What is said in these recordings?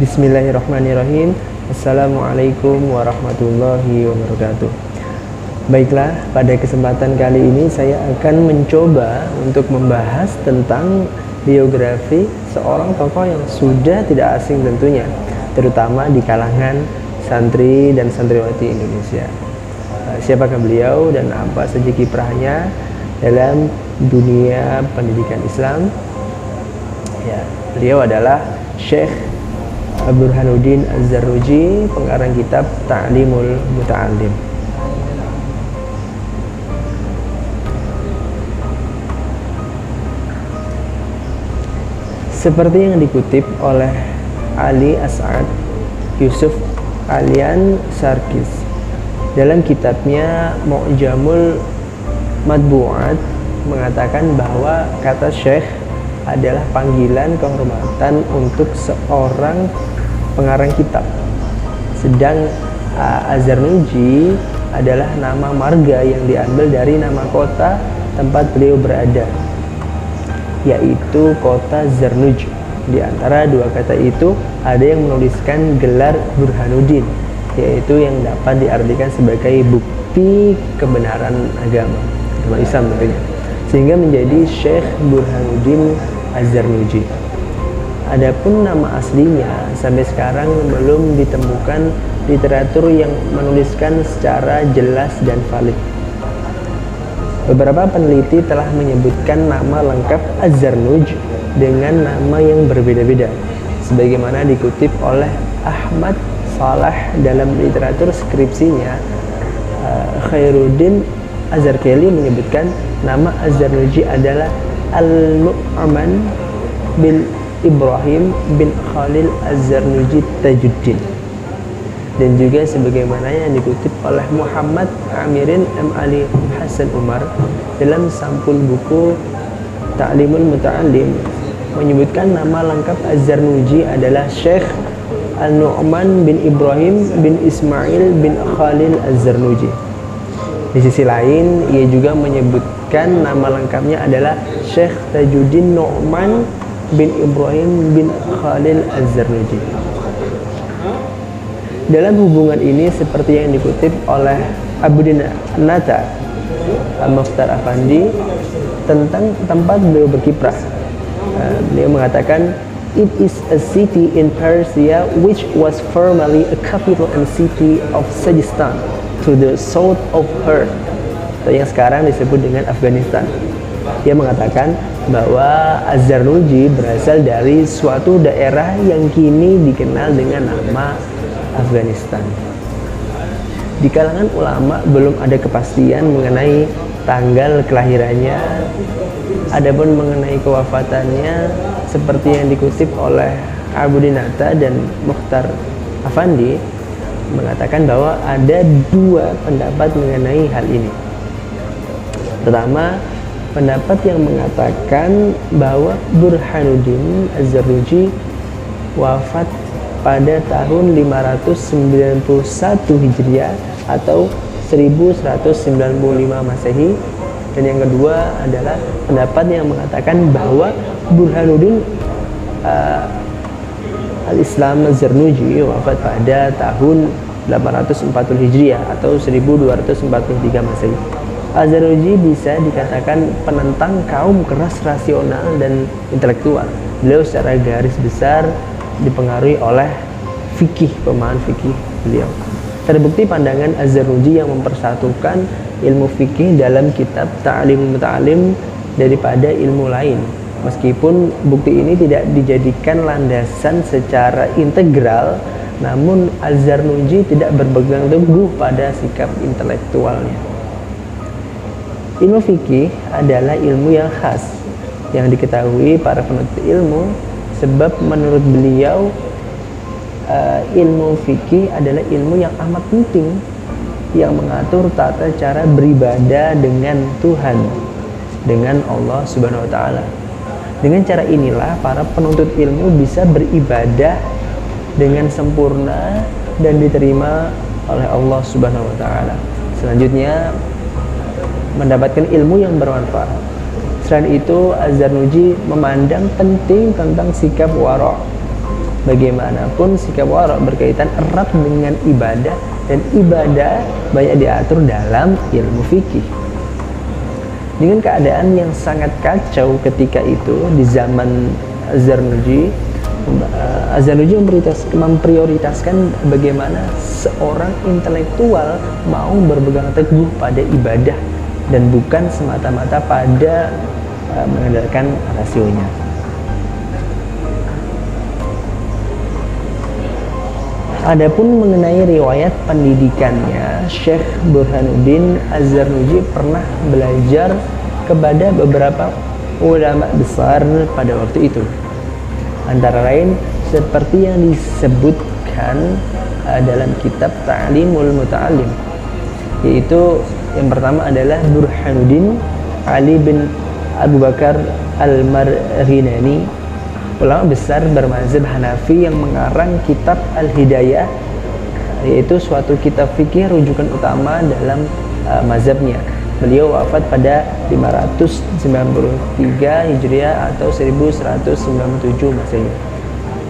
Bismillahirrahmanirrahim. Assalamualaikum warahmatullahi wabarakatuh. Baiklah, pada kesempatan kali ini saya akan mencoba untuk membahas tentang biografi seorang tokoh yang sudah tidak asing tentunya, terutama di kalangan santri dan santriwati Indonesia. Siapakah beliau dan apa saja kiprahnya dalam dunia pendidikan Islam? Ya, beliau adalah Syekh Burhanuddin Az-Zarnuji, pengarang kitab Ta'limul Muta'allim. Seperti yang dikutip oleh Ali As'ad Yusuf Alian Sarkis dalam kitabnya Mu'jamul Madbu'at, mengatakan bahwa kata Syekh adalah panggilan kehormatan untuk seorang pengarang kitab, sedang Az-Zarnuji adalah nama marga yang diambil dari nama kota tempat beliau berada, yaitu kota Zarnuj. Di antara dua kata itu ada yang menuliskan gelar Burhanuddin, yaitu yang dapat diartikan sebagai bukti kebenaran agama Islam tentunya, sehingga menjadi Syekh Burhanuddin Az-Zarnuji. Adapun nama aslinya sampai sekarang belum ditemukan literatur yang menuliskan secara jelas dan valid. Beberapa peneliti telah menyebutkan nama lengkap Az-Zarnuj dengan nama yang berbeda-beda, sebagaimana dikutip oleh Ahmad Salah dalam literatur skripsinya. Khairuddin Az-Zarkeli menyebutkan nama Az-Zarnuji adalah Al-Nu'man bin Ibrahim bin Khalil Az-Zarnuji Tajuddin, dan juga sebagaimana yang dikutip oleh Muhammad Amirin M. Ali Hasan Umar dalam sampul buku Ta'limul Muta'allim, menyebutkan nama lengkap Az-Zarnuji adalah Syekh Al-Nu'man bin Ibrahim bin Ismail bin Khalil Az-Zarnuji. Di sisi lain, ia juga menyebutkan nama lengkapnya adalah Syekh Tajuddin Nu'man bin Ibrahim bin Khalil Az-Zarnuji. Dalam hubungan ini, seperti yang dikutip oleh Abu Dinata Mukhtar Afandi tentang tempat beliau berkiprah, beliau mengatakan, "It is a city in Persia which was formerly a capital and city of Sajistan to the south of her," atau yang sekarang disebut dengan Afghanistan. Dia mengatakan bahwa Az-Zarnuji berasal dari suatu daerah yang kini dikenal dengan nama Afghanistan. Di kalangan ulama belum ada kepastian mengenai tanggal kelahirannya. Adapun mengenai kewafatannya, seperti yang dikutip oleh Abu Dinata dan Mukhtar Afandi, mengatakan bahwa ada dua pendapat mengenai hal ini. Pertama, pendapat yang mengatakan bahwa Burhanuddin Az-Zarnuji wafat pada tahun 591 Hijriah atau 1195 Masehi, dan yang kedua adalah pendapat yang mengatakan bahwa Burhanuddin Al-Islam Az-Zarnuji wafat pada tahun 840 Hijriah atau 1243 Masehi. Az-Zarnuji bisa dikatakan penentang kaum keras rasional dan intelektual. Beliau secara garis besar dipengaruhi oleh fikih, pemahaman fikih beliau. Terbukti pandangan Az-Zarnuji yang mempersatukan ilmu fikih dalam kitab Ta'limul Muta'allim daripada ilmu lain. Meskipun bukti ini tidak dijadikan landasan secara integral, namun Az-Zarnuji tidak berpegang teguh pada sikap intelektualnya. Ilmu fikih adalah ilmu yang khas yang diketahui para penuntut ilmu, sebab menurut beliau ilmu fikih adalah ilmu yang amat penting yang mengatur tata cara beribadah dengan Tuhan, dengan Allah Subhanahu wa taala. Dengan cara inilah para penuntut ilmu bisa beribadah dengan sempurna dan diterima oleh Allah Subhanahu wa taala. Selanjutnya, mendapatkan ilmu yang bermanfaat. Selain itu, Az-Zarnuji memandang penting tentang sikap wara', Bagaimanapun sikap wara' berkaitan erat dengan ibadah, dan ibadah banyak diatur dalam ilmu fikih. Dengan keadaan yang sangat kacau ketika itu di zaman Az-Zarnuji, Az-Zarnuji memprioritaskan bagaimana seorang intelektual mau berpegang teguh pada ibadah dan bukan semata-mata pada mengandalkan rasionya. Adapun mengenai riwayat pendidikannya, Syekh Burhanuddin Az-Zarnuji pernah belajar kepada beberapa ulama besar pada waktu itu. Antara lain seperti yang disebutkan dalam kitab Ta'limul Muta'allim, yaitu yang pertama adalah Burhanuddin Ali bin Abu Bakar Al-Marghinani, ulama besar bermazhab Hanafi yang mengarang kitab Al-Hidayah, yaitu suatu kitab fikih rujukan utama dalam mazhabnya. Beliau wafat pada 593 Hijriah atau 1197 Masehi.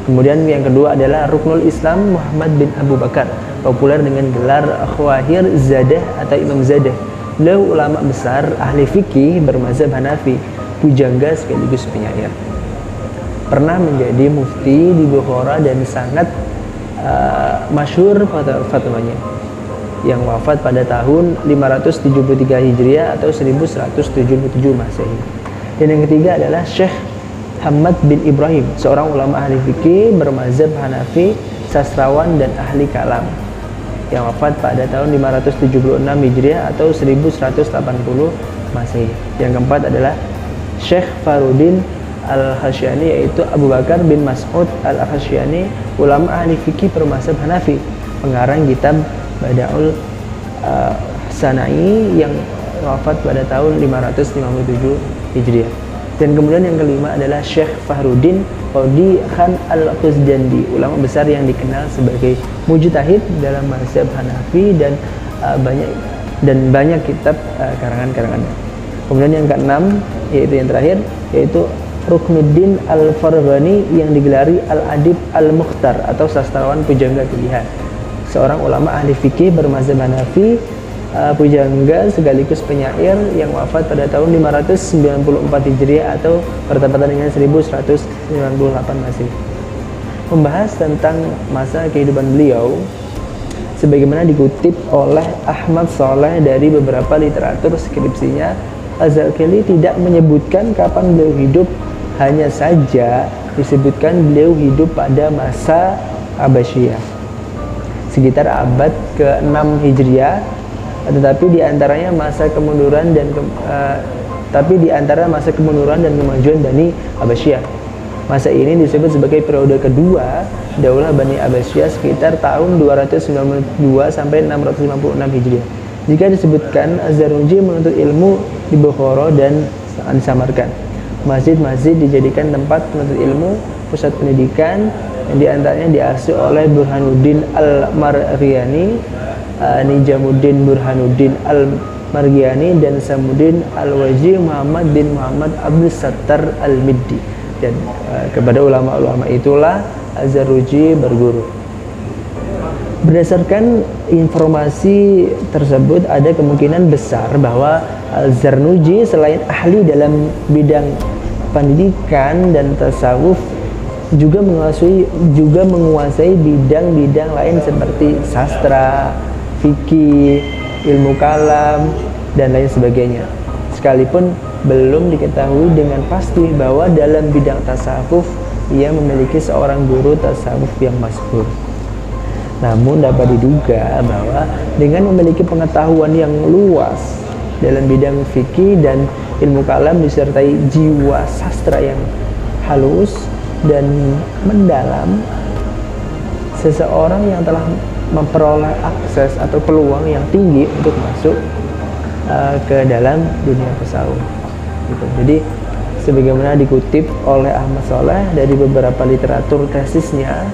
Kemudian yang kedua adalah Ruknul Islam Muhammad bin Abu Bakar, populer dengan gelar Khawahir Zadah atau Imam Zadah. Beliau ulama besar ahli fikih bermazhab Hanafi, pujangga sekaligus penyair. Pernah menjadi mufti di Bukhara dan sangat masyhur fatwanya, yang wafat pada tahun 573 Hijriah atau 1177 Masehi. Dan yang ketiga adalah Syekh Hamad bin Ibrahim, seorang ulama ahli fikih bermazhab Hanafi, sastrawan dan ahli kalam, yang wafat pada tahun 576 Hijriah atau 1180 Masehi. Yang keempat adalah Syekh Faruddin Al-Khasyiani, yaitu Abu Bakar bin Mas'ud Al-Khasyiani, ulama ahli fikih bermazhab Hanafi, pengarang kitab Bada'ul Sanai yang wafat pada tahun 557 Hijriah. Dan kemudian yang kelima adalah Syekh Fahruddin Qadi Khan Al-Qusjandi, ulama besar yang dikenal sebagai mujtahid dalam mazhab Hanafi dan banyak kitab karangan-karangannya. Kemudian yang keenam, yaitu yang terakhir, yaitu Ruknuddin Al-Farghani yang digelari Al-Adib Al-Mukhtar atau sastrawan pujangga pilihan, seorang ulama ahli fikih bermazhab Hanafi, pujangga sekaligus penyair yang wafat pada tahun 594 Hijriah atau bertepatan dengan 1198 Masehi. Membahas tentang masa kehidupan beliau sebagaimana dikutip oleh Ahmad Saleh dari beberapa literatur skripsinya, Az-Zarkali tidak menyebutkan kapan beliau hidup, hanya saja disebutkan beliau hidup pada masa Abbasiyah sekitar abad ke-6 Hijriah, tetapi di antaranya masa kemunduran dan kemajuan Bani Abbasiyah. Masa ini disebut sebagai periode kedua Daulah Bani Abbasiyah sekitar tahun 292 sampai 656 Hijriah. Jika disebutkan Az-Zarnuji menuntut ilmu di Bukhara dan disamarkan. Masjid-masjid dijadikan tempat menuntut ilmu, pusat pendidikan yang diantaranya diasuh oleh Burhanuddin Al-Marghiani, Nijamuddin Burhanuddin Al-Marghiani, dan Samuddin Al-Waji Muhammad bin Muhammad Abdul Sattar Al-Middi. Dan kepada ulama-ulama itulah Az-Zarnuji berguru. Berdasarkan informasi tersebut, ada kemungkinan besar bahwa Az-Zarnuji selain ahli dalam bidang pendidikan dan tasawuf juga menguasai bidang-bidang lain seperti sastra, fikih, ilmu kalam, dan lain sebagainya. Sekalipun belum diketahui dengan pasti bahwa dalam bidang tasawuf ia memiliki seorang guru tasawuf yang masyhur. Namun dapat diduga bahwa dengan memiliki pengetahuan yang luas dalam bidang fikih dan ilmu kalam disertai jiwa sastra yang halus dan mendalam, seseorang yang telah memperoleh akses atau peluang yang tinggi untuk masuk ke dalam dunia tasawuf. Gitu. Jadi sebagaimana dikutip oleh Ahmad Saleh dari beberapa literatur tesisnya,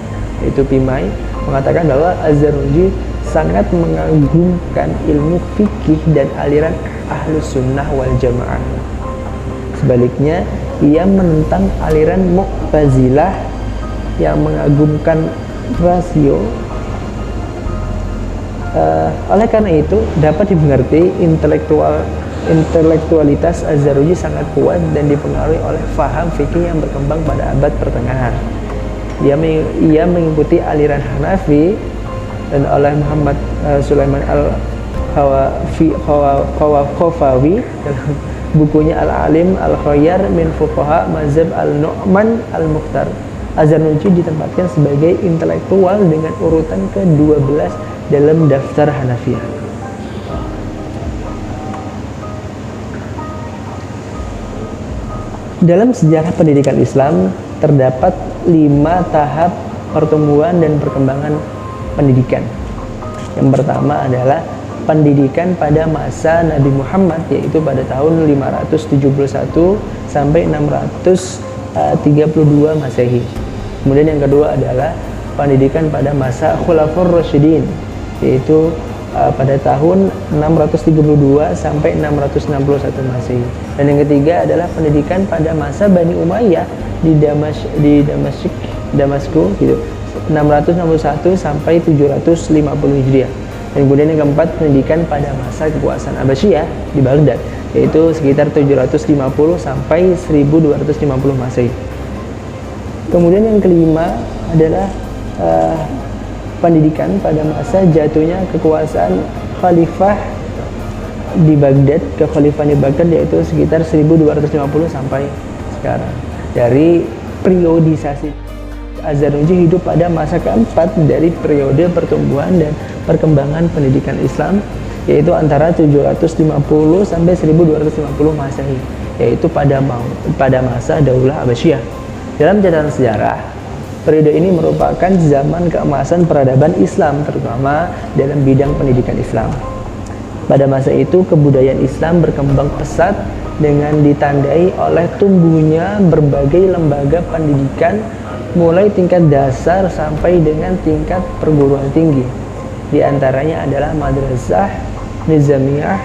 yaitu Pimai, mengatakan bahwa Az-Zarnuji sangat mengagumkan ilmu fikih dan aliran Ahlus Sunnah wal Jamaah. Sebaliknya, ia menentang aliran Mu'tazilah yang mengagumkan rasio. Oleh karena itu dapat dimengerti intelektualitas Az-Zarnuji sangat kuat dan dipengaruhi oleh faham fikih yang berkembang pada abad pertengahan. Ia mengikuti aliran Hanafi dan oleh Muhammad Sulaiman Al-Khawafi dalam bukunya Al-Alim Al-Khayyar min Fuqaha Mazhab Al-Nu'man Al-Mukhtar. Az-Zarnuji ditempatkan sebagai intelektual dengan urutan ke-12 dalam daftar Hanafiyah. Dalam sejarah pendidikan Islam terdapat 5 tahap pertumbuhan dan perkembangan pendidikan. Yang pertama adalah pendidikan pada masa Nabi Muhammad, yaitu pada tahun 571 sampai 632 Masehi. Kemudian yang kedua adalah pendidikan pada masa Khulafaur Rasyidin, yaitu pada tahun 632 sampai 661 Masehi. Dan yang ketiga adalah pendidikan pada masa Bani Umayyah di Damaskus gitu, 661 sampai 750 Hijriah. Dan kemudian yang keempat pendidikan pada masa kekuasaan Abbasiyah di Baghdad, yaitu sekitar 750 sampai 1250 Masehi. Kemudian yang kelima adalah pendidikan pada masa jatuhnya kekuasaan Khalifah di Baghdad, kekhalifahan di Baghdad, yaitu sekitar 1250 sampai sekarang. Dari periodisasi, Az-Zarnuji hidup pada masa keempat dari periode pertumbuhan dan perkembangan pendidikan Islam, yaitu antara 750 sampai 1250 Masehi, yaitu pada masa Daulah Abbasiyah. Dalam catatan sejarah, periode ini merupakan zaman keemasan peradaban Islam, terutama dalam bidang pendidikan Islam. Pada masa itu, kebudayaan Islam berkembang pesat dengan ditandai oleh tumbuhnya berbagai lembaga pendidikan, mulai tingkat dasar sampai dengan tingkat perguruan tinggi. Di antaranya adalah Madrasah Nizamiyah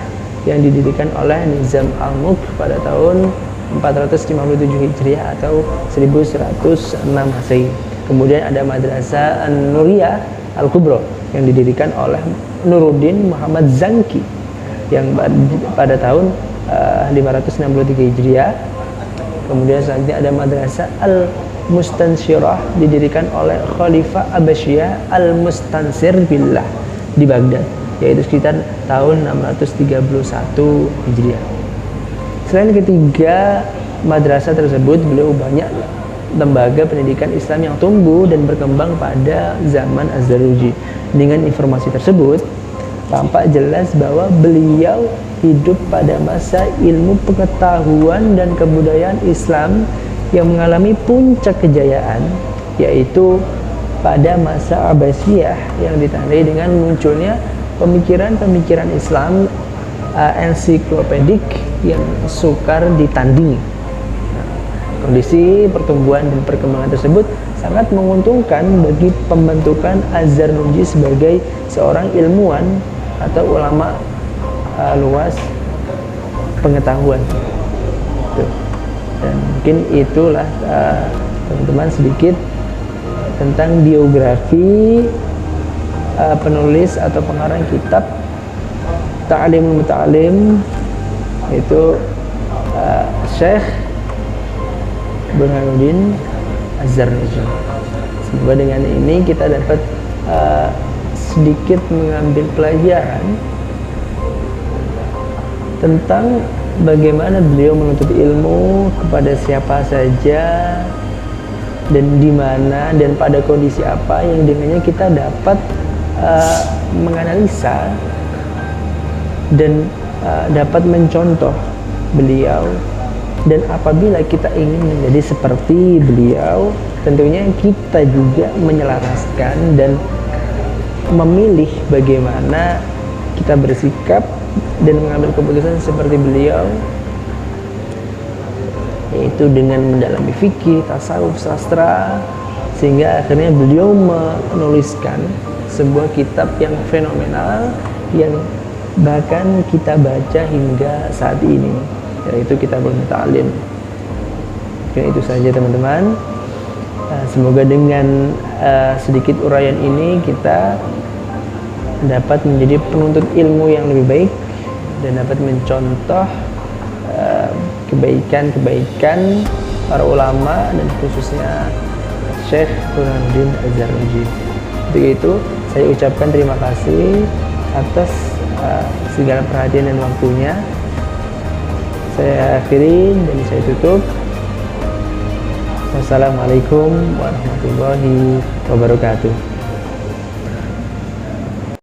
yang didirikan oleh Nizam Al-Mulk pada tahun 457 Hijriah atau 1106 Masehi. Kemudian ada Madrasah An-Nuriyah Al-Kubra yang didirikan oleh Nuruddin Muhammad Zanki yang pada tahun 563 Hijriah. Kemudian selanjutnya ada Madrasah Al-Mustansyirah didirikan oleh Khalifah Abbasiyah Al-Mustansir Billah di Baghdad, yaitu sekitar tahun 631 Hijriah. Selain ketiga madrasah tersebut, beliau banyak lembaga pendidikan Islam yang tumbuh dan berkembang pada zaman Az-Zarnuji. Dengan informasi tersebut, tampak jelas bahwa beliau hidup pada masa ilmu pengetahuan dan kebudayaan Islam yang mengalami puncak kejayaan, yaitu pada masa Abbasiyah yang ditandai dengan munculnya pemikiran-pemikiran Islam ensiklopedik yang sukar ditandingi. Kondisi pertumbuhan dan perkembangan tersebut sangat menguntungkan bagi pembentukan Az-Zarnuji sebagai seorang ilmuwan atau ulama luas pengetahuan. Dan mungkin itulah teman-teman sedikit tentang biografi penulis atau pengarang kitab Ta'limul Muta'allim, itu Syekh Burhanuddin Az-Zarnuji. Semoga dengan ini kita dapat sedikit mengambil pelajaran tentang bagaimana beliau menuntut ilmu kepada siapa saja dan di mana dan pada kondisi apa yang dengannya kita dapat menganalisa dan dapat mencontoh beliau. Dan apabila kita ingin menjadi seperti beliau, tentunya kita juga menyelaraskan dan memilih bagaimana kita bersikap dan mengambil keputusan seperti beliau, yaitu dengan mendalami fikih, tasawuf, sastra, sehingga akhirnya beliau menuliskan sebuah kitab yang fenomenal yang bahkan kita baca hingga saat ini, yaitu Kitabul Muta'allim. Oke, itu saja teman-teman. Semoga dengan sedikit uraian ini kita dapat menjadi penuntut ilmu yang lebih baik dan dapat mencontoh kebaikan-kebaikan para ulama dan khususnya Syekh Burhanuddin Az-Zarnuji. Untuk itu saya ucapkan terima kasih atas segala perhatian dan waktunya. Saya akhiri dan saya tutup. Wassalamualaikum warahmatullahi wabarakatuh.